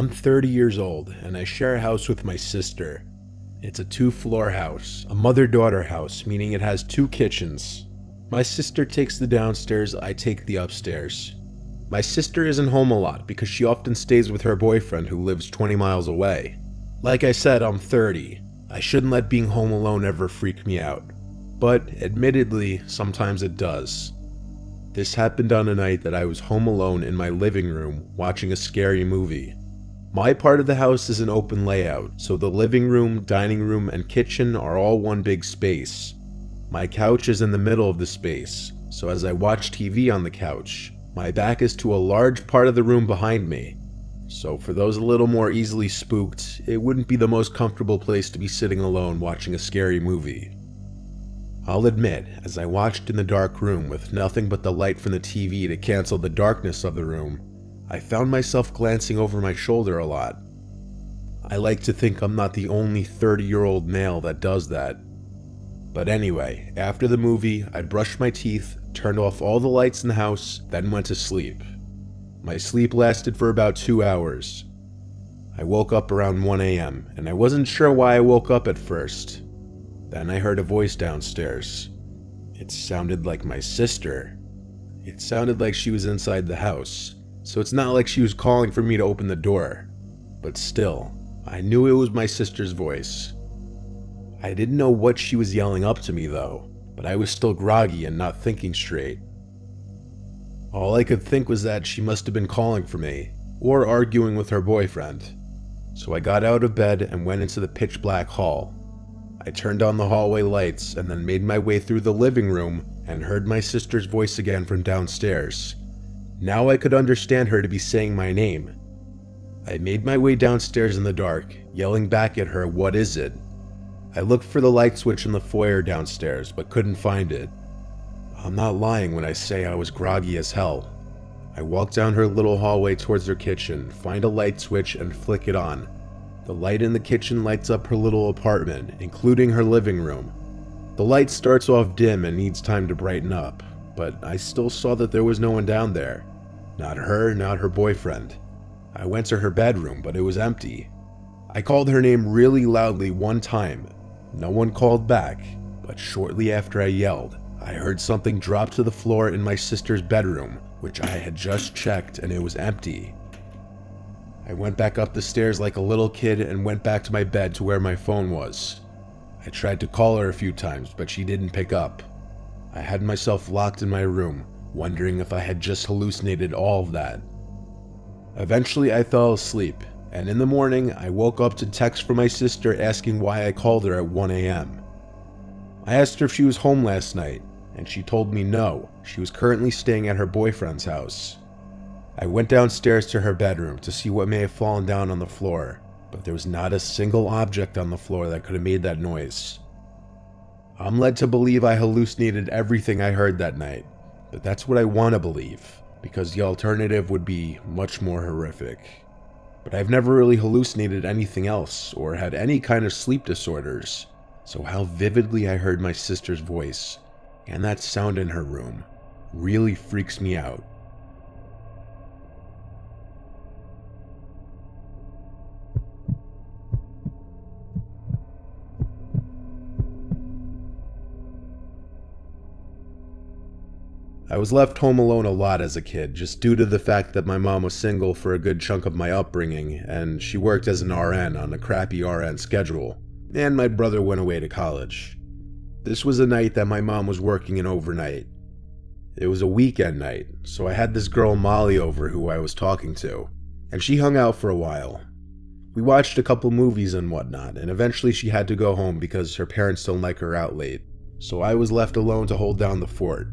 I'm 30 years old, and I share a house with my sister. It's a 2-floor house, a mother-daughter house, meaning it has 2 kitchens. My sister takes the downstairs, I take the upstairs. My sister isn't home a lot because she often stays with her boyfriend who lives 20 miles away. Like I said, I'm 30. I shouldn't let being home alone ever freak me out. But, admittedly, sometimes it does. This happened on a night that I was home alone in my living room watching a scary movie. My part of the house is an open layout, so the living room, dining room, and kitchen are all one big space. My couch is in the middle of the space, so as I watch TV on the couch, my back is to a large part of the room behind me. So for those a little more easily spooked, it wouldn't be the most comfortable place to be sitting alone watching a scary movie. I'll admit, as I watched in the dark room with nothing but the light from the TV to cancel the darkness of the room, I found myself glancing over my shoulder a lot. I like to think I'm not the only 30-year-old male that does that. But anyway, after the movie, I brushed my teeth, turned off all the lights in the house, then went to sleep. My sleep lasted for about 2 hours. I woke up around 1 a.m., and I wasn't sure why I woke up at first. Then I heard a voice downstairs. It sounded like my sister. It sounded like she was inside the house, so it's not like she was calling for me to open the door. But still, I knew it was my sister's voice. I didn't know what she was yelling up to me though, but I was still groggy and not thinking straight. All I could think was that she must have been calling for me, or arguing with her boyfriend. So I got out of bed and went into the pitch black hall. I turned on the hallway lights and then made my way through the living room and heard my sister's voice again from downstairs. Now I could understand her to be saying my name. I made my way downstairs in the dark, yelling back at her, "What is it?" I looked for the light switch in the foyer downstairs, but couldn't find it. I'm not lying when I say I was groggy as hell. I walked down her little hallway towards her kitchen, find a light switch, and flick it on. The light in the kitchen lights up her little apartment, including her living room. The light starts off dim and needs time to brighten up, but I still saw that there was no one down there. Not her, not her boyfriend. I went to her bedroom, but it was empty. I called her name really loudly one time. No one called back, but shortly after I yelled, I heard something drop to the floor in my sister's bedroom, which I had just checked, and it was empty. I went back up the stairs like a little kid and went back to my bed to where my phone was. I tried to call her a few times, but she didn't pick up. I had myself locked in my room, wondering if I had just hallucinated all of that. Eventually I fell asleep, and in the morning I woke up to text from my sister asking why I called her at 1 a.m. I asked her if she was home last night, and she told me no, she was currently staying at her boyfriend's house. I went downstairs to her bedroom to see what may have fallen down on the floor, but there was not a single object on the floor that could have made that noise. I'm led to believe I hallucinated everything I heard that night, but that's what I want to believe, because the alternative would be much more horrific. But I've never really hallucinated anything else or had any kind of sleep disorders, so how vividly I heard my sister's voice and that sound in her room really freaks me out. I was left home alone a lot as a kid, just due to the fact that my mom was single for a good chunk of my upbringing, and she worked as an RN on a crappy RN schedule, and my brother went away to college. This was a night that my mom was working an overnight. It was a weekend night, so I had this girl Molly over who I was talking to, and she hung out for a while. We watched a couple movies and whatnot, and eventually she had to go home because her parents don't like her out late, so I was left alone to hold down the fort.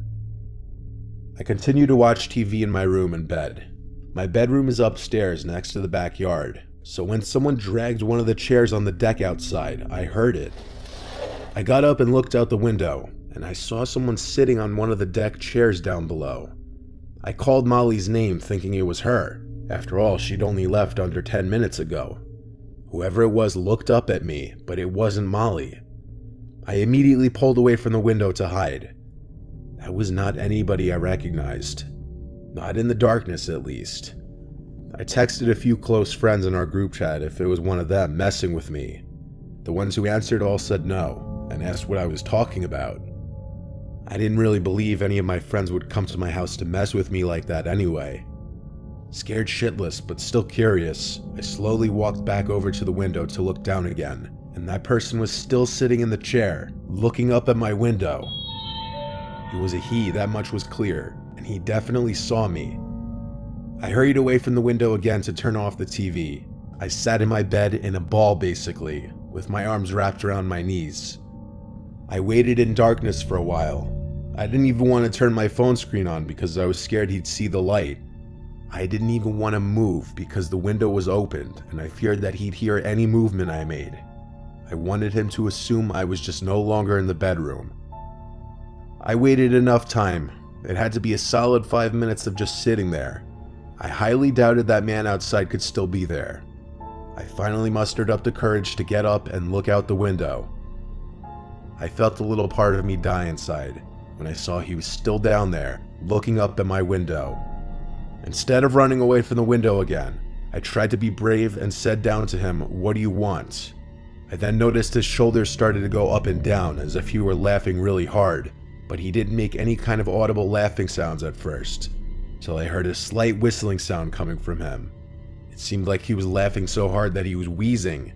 I continue to watch TV in my room and bed. My bedroom is upstairs next to the backyard, so when someone dragged one of the chairs on the deck outside, I heard it. I got up and looked out the window, and I saw someone sitting on one of the deck chairs down below. I called Molly's name thinking it was her. After all, she'd only left under 10 minutes ago. Whoever it was looked up at me, but it wasn't Molly. I immediately pulled away from the window to hide. That was not anybody I recognized. Not in the darkness, at least. I texted a few close friends in our group chat if it was one of them messing with me. The ones who answered all said no, and asked what I was talking about. I didn't really believe any of my friends would come to my house to mess with me like that anyway. Scared shitless, but still curious, I slowly walked back over to the window to look down again, and that person was still sitting in the chair, looking up at my window. It was a he, that much was clear, and he definitely saw me. I hurried away from the window again to turn off the TV. I sat in my bed in a ball basically, with my arms wrapped around my knees. I waited in darkness for a while. I didn't even want to turn my phone screen on because I was scared he'd see the light. I didn't even want to move because the window was opened and I feared that he'd hear any movement I made. I wanted him to assume I was just no longer in the bedroom. I waited enough time. It had to be a solid 5 minutes of just sitting there. I highly doubted that man outside could still be there. I finally mustered up the courage to get up and look out the window. I felt a little part of me die inside when I saw he was still down there, looking up at my window. Instead of running away from the window again, I tried to be brave and said down to him, "What do you want?" I then noticed his shoulders started to go up and down as if he were laughing really hard, but he didn't make any kind of audible laughing sounds at first, till I heard a slight whistling sound coming from him. It seemed like he was laughing so hard that he was wheezing.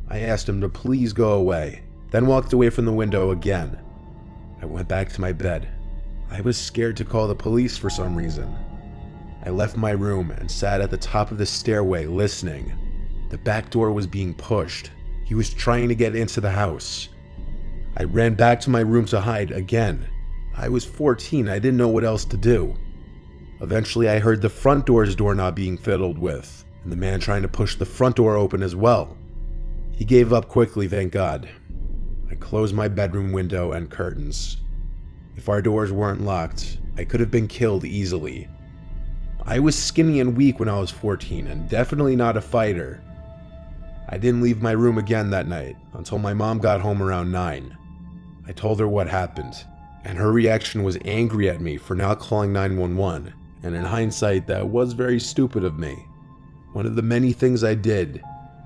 I asked him to please go away, then walked away from the window again. I went back to my bed. I was scared to call the police for some reason. I left my room and sat at the top of the stairway listening. The back door was being pushed. He was trying to get into the house. I ran back to my room to hide again. I was 14, I didn't know what else to do. Eventually I heard the front door's doorknob being fiddled with, and the man trying to push the front door open as well. He gave up quickly, thank God. I closed my bedroom window and curtains. If our doors weren't locked, I could have been killed easily. I was skinny and weak when I was 14 and definitely not a fighter. I didn't leave my room again that night until my mom got home around 9. I told her what happened, and her reaction was angry at me for not calling 911, and in hindsight that was very stupid of me. One of the many things I did,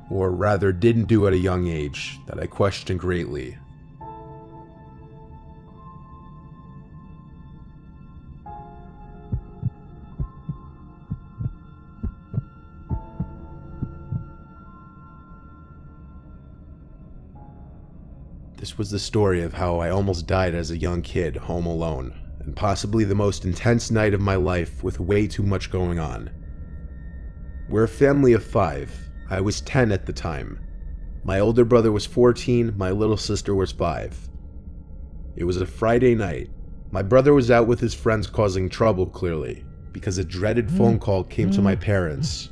or rather didn't do at a young age, that I questioned greatly. This was the story of how I almost died as a young kid, home alone, and possibly the most intense night of my life with way too much going on. We're a family of 5. I was 10 at the time. My older brother was 14, my little sister was 5. It was a Friday night. My brother was out with his friends causing trouble, clearly, because a dreaded phone call came to my parents.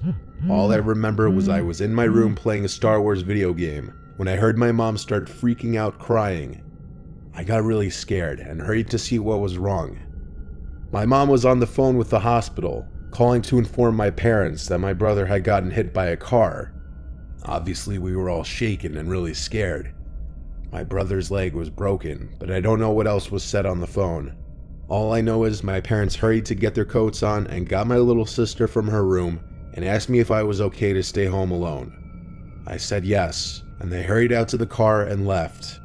All I remember was I was in my room playing a Star Wars video game when I heard my mom start freaking out crying. I got really scared and hurried to see what was wrong. My mom was on the phone with the hospital, calling to inform my parents that my brother had gotten hit by a car. Obviously, we were all shaken and really scared. My brother's leg was broken, but I don't know what else was said on the phone. All I know is my parents hurried to get their coats on and got my little sister from her room and asked me if I was okay to stay home alone. I said yes, and they hurried out to the car and left.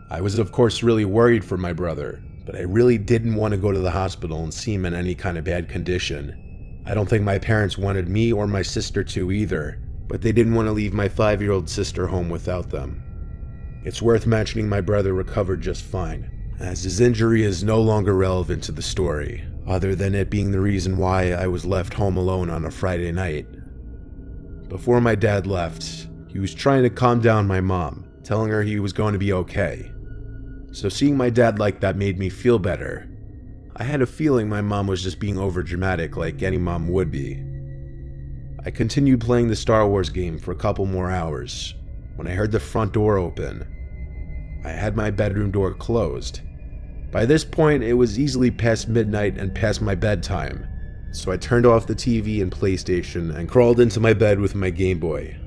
I was of course really worried for my brother, but I really didn't want to go to the hospital and see him in any kind of bad condition. I don't think my parents wanted me or my sister to either, but they didn't want to leave my 5-year-old sister home without them. It's worth mentioning my brother recovered just fine, as his injury is no longer relevant to the story, other than it being the reason why I was left home alone on a Friday night. Before my dad left, he was trying to calm down my mom, telling her he was going to be okay. So seeing my dad like that made me feel better. I had a feeling my mom was just being overdramatic like any mom would be. I continued playing the Star Wars game for a couple more hours when I heard the front door open. I had my bedroom door closed. By this point, it was easily past midnight and past my bedtime, so I turned off the TV and PlayStation and crawled into my bed with my Game Boy.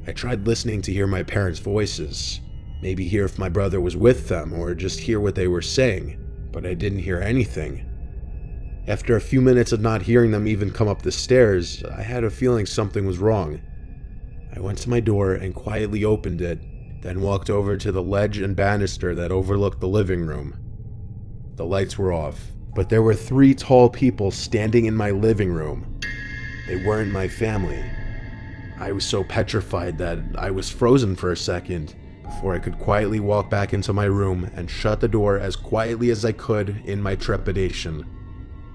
I tried listening to hear my parents' voices, maybe hear if my brother was with them or just hear what they were saying, but I didn't hear anything. After a few minutes of not hearing them even come up the stairs, I had a feeling something was wrong. I went to my door and quietly opened it, then walked over to the ledge and banister that overlooked the living room. The lights were off, but there were 3 tall people standing in my living room. They weren't my family. I was so petrified that I was frozen for a second before I could quietly walk back into my room and shut the door as quietly as I could in my trepidation.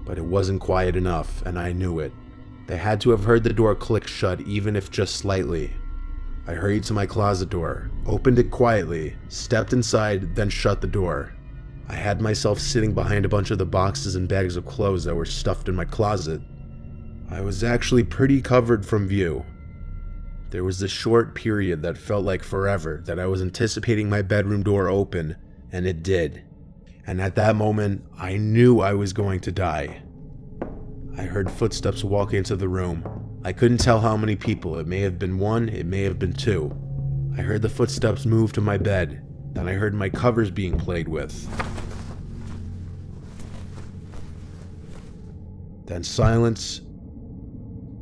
But it wasn't quiet enough, and I knew it. They had to have heard the door click shut, even if just slightly. I hurried to my closet door, opened it quietly, stepped inside, then shut the door. I had myself sitting behind a bunch of the boxes and bags of clothes that were stuffed in my closet. I was actually pretty covered from view. There was this short period that felt like forever that I was anticipating my bedroom door open, and it did. And at that moment, I knew I was going to die. I heard footsteps walk into the room. I couldn't tell how many people. It may have been 1, it may have been 2. I heard the footsteps move to my bed. Then I heard my covers being played with. Then silence.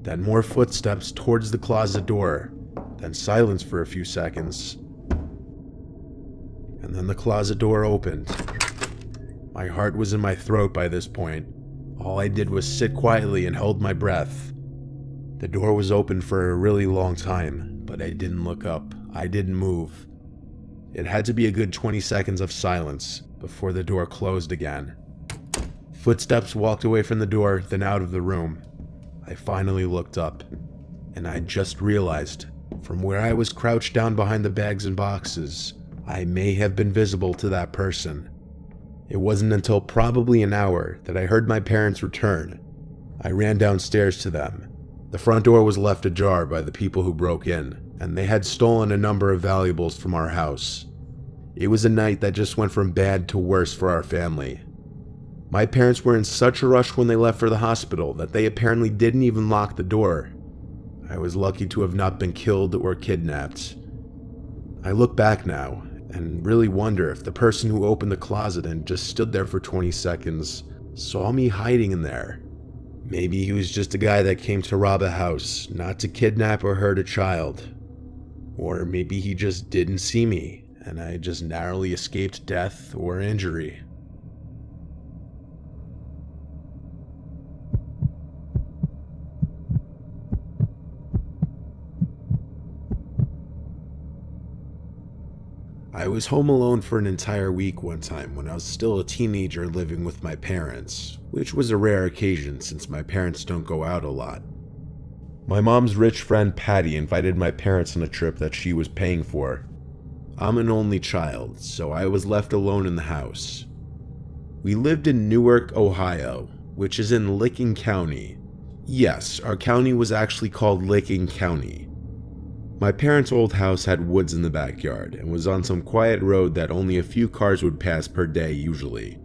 Then more footsteps towards the closet door. Then silence for a few seconds. And then the closet door opened. My heart was in my throat by this point. All I did was sit quietly and hold my breath. The door was open for a really long time, but I didn't look up. I didn't move. It had to be a good 20 seconds of silence before the door closed again. Footsteps walked away from the door, then out of the room. I finally looked up, and I just realized, from where I was crouched down behind the bags and boxes, I may have been visible to that person. It wasn't until probably an hour that I heard my parents return. I ran downstairs to them. The front door was left ajar by the people who broke in, and they had stolen a number of valuables from our house. It was a night that just went from bad to worse for our family. My parents were in such a rush when they left for the hospital that they apparently didn't even lock the door. I was lucky to have not been killed or kidnapped. I look back now and really wonder if the person who opened the closet and just stood there for 20 seconds saw me hiding in there. Maybe he was just a guy that came to rob a house, not to kidnap or hurt a child. Or maybe he just didn't see me, and I just narrowly escaped death or injury. I was home alone for an entire week one time when I was still a teenager living with my parents, which was a rare occasion since my parents don't go out a lot. My mom's rich friend Patty invited my parents on a trip that she was paying for. I'm an only child, so I was left alone in the house. We lived in Newark, Ohio, which is in Licking County. Yes, our county was actually called Licking County. My parents' old house had woods in the backyard and was on some quiet road that only a few cars would pass per day usually.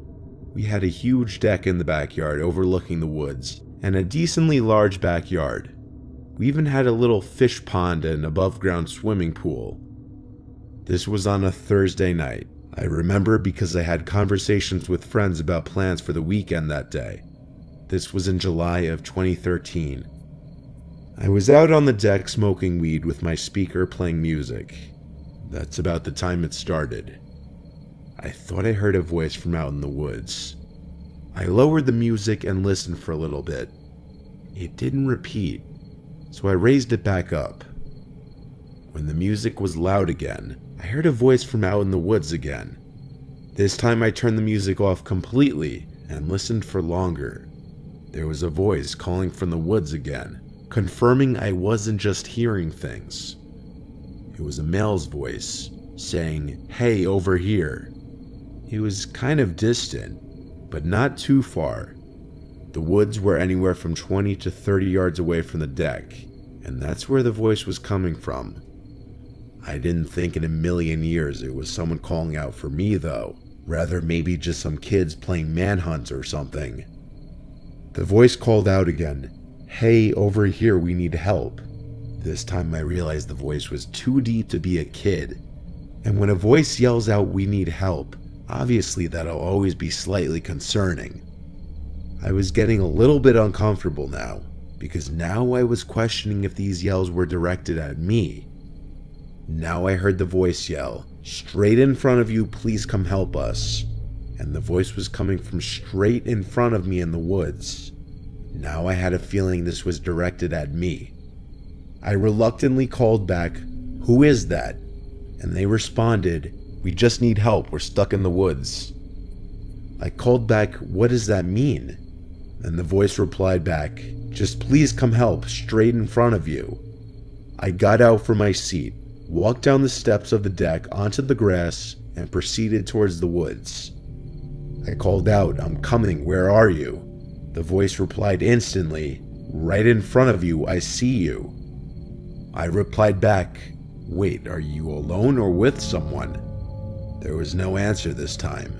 We had a huge deck in the backyard overlooking the woods and a decently large backyard. We even had a little fish pond and above-ground swimming pool. This was on a Thursday night. I remember because I had conversations with friends about plans for the weekend that day. This was in July of 2013. I was out on the deck smoking weed with my speaker playing music. That's about the time it started. I thought I heard a voice from out in the woods. I lowered the music and listened for a little bit. It didn't repeat, so I raised it back up. When the music was loud again, I heard a voice from out in the woods again. This time I turned the music off completely and listened for longer. There was a voice calling from the woods again, confirming I wasn't just hearing things. It was a male's voice, saying, "Hey, over here." It was kind of distant, but not too far. The woods were anywhere from 20 to 30 yards away from the deck, and that's where the voice was coming from. I didn't think in a million years it was someone calling out for me though, rather maybe just some kids playing manhunt or something. The voice called out again, "Hey, over here, we need help." This time I realized the voice was too deep to be a kid. And when a voice yells out, "We need help," obviously that'll always be slightly concerning. I was getting a little bit uncomfortable now, because now I was questioning if these yells were directed at me. Now I heard the voice yell, "Straight in front of you, please come help us." And the voice was coming from straight in front of me in the woods. Now I had a feeling this was directed at me. I reluctantly called back, "Who is that?" And they responded, "We just need help, we're stuck in the woods." I called back, "What does that mean?" And the voice replied back, "Just please come help, straight in front of you." I got out from my seat, walked down the steps of the deck onto the grass, and proceeded towards the woods. I called out, "I'm coming, where are you?" The voice replied instantly, "Right in front of you, I see you." I replied back, "Wait, are you alone or with someone?" There was no answer this time.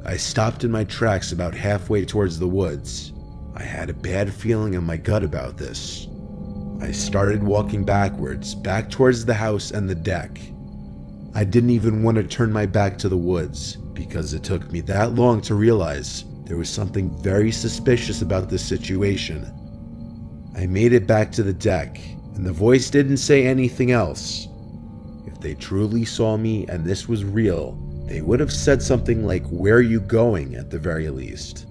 I stopped in my tracks about halfway towards the woods. I had a bad feeling in my gut about this. I started walking backwards, back towards the house and the deck. I didn't even want to turn my back to the woods, because it took me that long to realize there was something very suspicious about this situation. I made it back to the deck, and the voice didn't say anything else. If they truly saw me and this was real, they would have said something like, "Where are you going?" at the very least.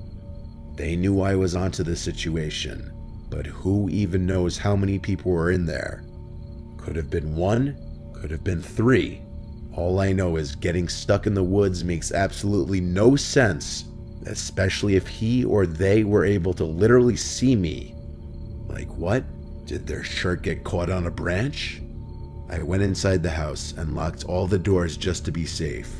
They knew I was onto the situation, but who even knows how many people were in there? Could have been one, could have been three. All I know is getting stuck in the woods makes absolutely no sense, especially if he or they were able to literally see me. Like what? Did their shirt get caught on a branch? I went inside the house and locked all the doors just to be safe.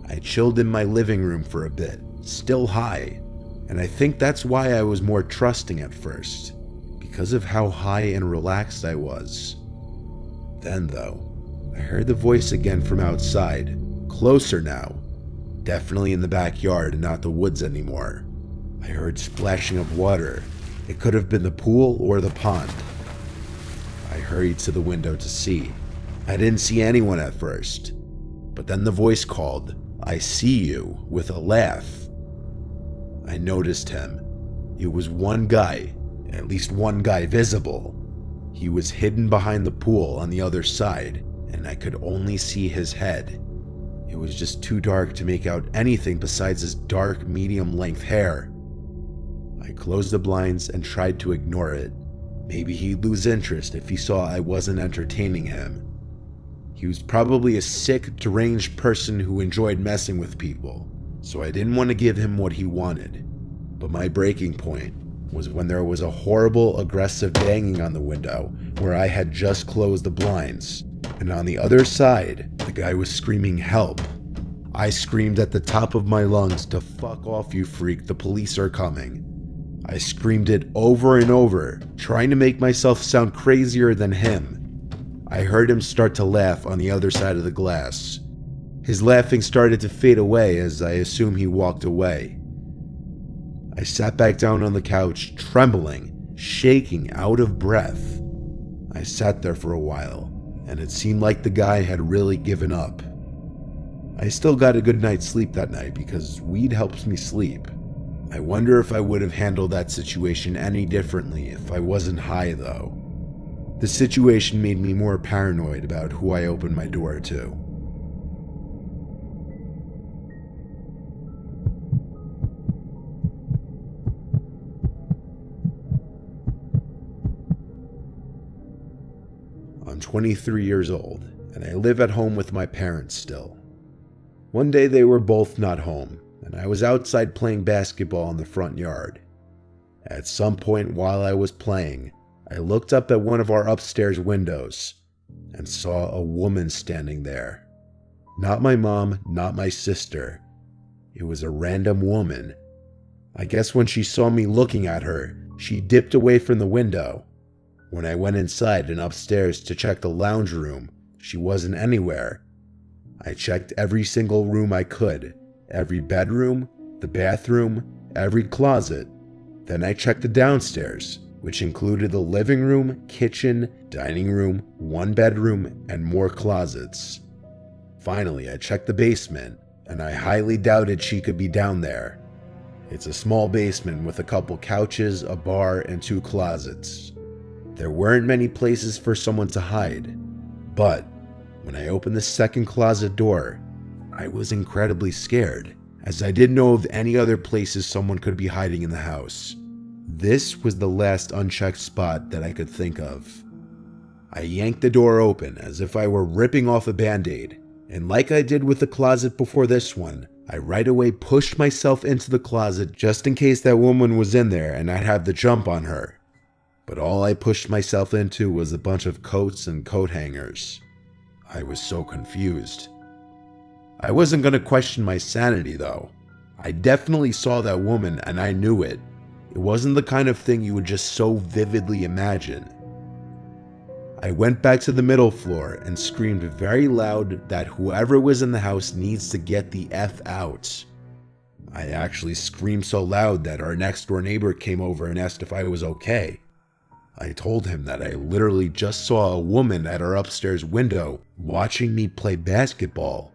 I chilled in my living room for a bit, still high, and I think that's why I was more trusting at first, because of how high and relaxed I was. Then though, I heard the voice again from outside, closer now, definitely in the backyard and not the woods anymore. I heard splashing of water. It could have been the pool or the pond. I hurried to the window to see. I didn't see anyone at first, but then the voice called, "I see you," with a laugh. I noticed him. It was one guy, at least one guy visible. He was hidden behind the pool on the other side, and I could only see his head. It was just too dark to make out anything besides his dark, medium-length hair. I closed the blinds and tried to ignore it. Maybe he'd lose interest if he saw I wasn't entertaining him. He was probably a sick, deranged person who enjoyed messing with people, so I didn't want to give him what he wanted. But my breaking point was when there was a horrible, aggressive banging on the window where I had just closed the blinds, and on the other side, the guy was screaming help. I screamed at the top of my lungs to "Fuck off, you freak, the police are coming." I screamed it over and over, trying to make myself sound crazier than him. I heard him start to laugh on the other side of the glass. His laughing started to fade away as I assume he walked away. I sat back down on the couch, trembling, shaking, out of breath. I sat there for a while, and it seemed like the guy had really given up. I still got a good night's sleep that night because weed helps me sleep. I wonder if I would have handled that situation any differently if I wasn't high though. The situation made me more paranoid about who I opened my door to. I'm 23 years old, and I live at home with my parents still. One day they were both not home, and I was outside playing basketball in the front yard. At some point while I was playing, I looked up at one of our upstairs windows and saw a woman standing there. Not my mom, not my sister. It was a random woman. I guess when she saw me looking at her, she dipped away from the window. When I went inside and upstairs to check the lounge room, she wasn't anywhere. I checked every single room I could, every bedroom, the bathroom, every closet. Then I checked the downstairs, which included the living room, kitchen, dining room, one bedroom, and more closets. Finally, I checked the basement, and I highly doubted she could be down there. It's a small basement with a couple couches, a bar, and 2 closets. There weren't many places for someone to hide, but when I opened the second closet door, I was incredibly scared, as I didn't know of any other places someone could be hiding in the house. This was the last unchecked spot that I could think of. I yanked the door open as if I were ripping off a band-aid, and like I did with the closet before this one, I right away pushed myself into the closet just in case that woman was in there and I'd have the jump on her. But all I pushed myself into was a bunch of coats and coat hangers. I was so confused. I wasn't going to question my sanity though. I definitely saw that woman and I knew it. It wasn't the kind of thing you would just so vividly imagine. I went back to the middle floor and screamed very loud that whoever was in the house needs to get the F out. I actually screamed so loud that our next door neighbor came over and asked if I was okay. I told him that I literally just saw a woman at our upstairs window watching me play basketball.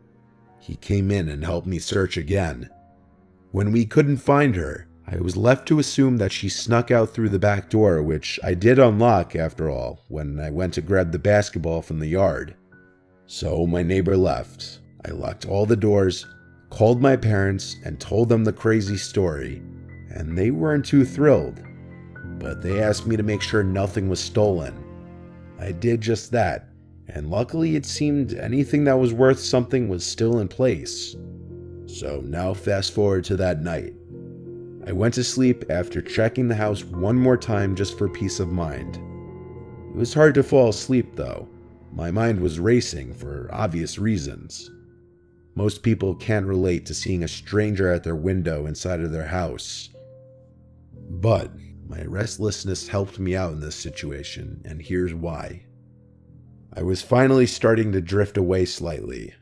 He came in and helped me search again. When we couldn't find her, I was left to assume that she snuck out through the back door, which I did unlock after all when I went to grab the basketball from the yard. So my neighbor left. I locked all the doors, called my parents, and told them the crazy story, and they weren't too thrilled. But they asked me to make sure nothing was stolen. I did just that, and luckily it seemed anything that was worth something was still in place. So now fast forward to that night. I went to sleep after checking the house one more time just for peace of mind. It was hard to fall asleep though. My mind was racing for obvious reasons. Most people can't relate to seeing a stranger at their window inside of their house. But my restlessness helped me out in this situation, and here's why. I was finally starting to drift away slightly.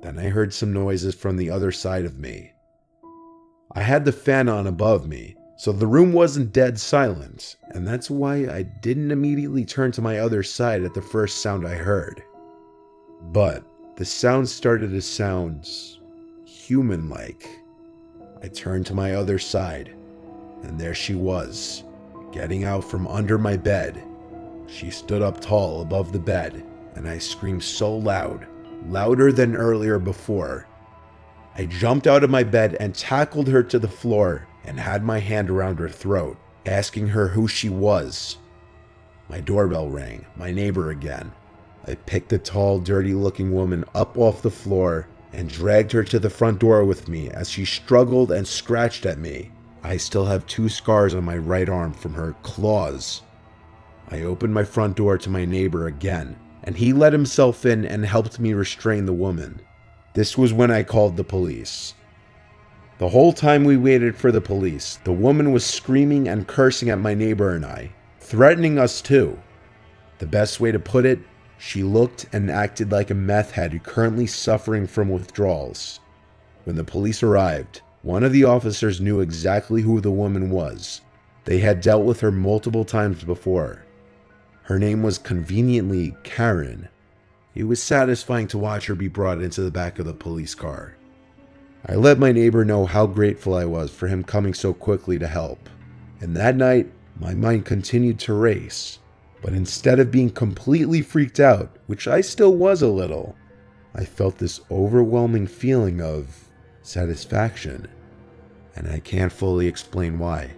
Then I heard some noises from the other side of me. I had the fan on above me, so the room wasn't dead silent, and that's why I didn't immediately turn to my other side at the first sound I heard. But the sound started to sound human-like. I turned to my other side, and there she was, getting out from under my bed. She stood up tall above the bed, and I screamed so loud, louder than earlier before. I jumped out of my bed and tackled her to the floor and had my hand around her throat, asking her who she was. My doorbell rang, my neighbor again. I picked the tall, dirty-looking woman up off the floor and dragged her to the front door with me as she struggled and scratched at me. I still have 2 scars on my right arm from her claws. I opened my front door to my neighbor again, and he let himself in and helped me restrain the woman. This was when I called the police. The whole time we waited for the police, the woman was screaming and cursing at my neighbor and I, threatening us too. The best way to put it, she looked and acted like a meth head currently suffering from withdrawals. When the police arrived, one of the officers knew exactly who the woman was. They had dealt with her multiple times before. Her name was conveniently Karen. It was satisfying to watch her be brought into the back of the police car. I let my neighbor know how grateful I was for him coming so quickly to help. And that night, my mind continued to race. But instead of being completely freaked out, which I still was a little, I felt this overwhelming feeling of satisfaction. And I can't fully explain why.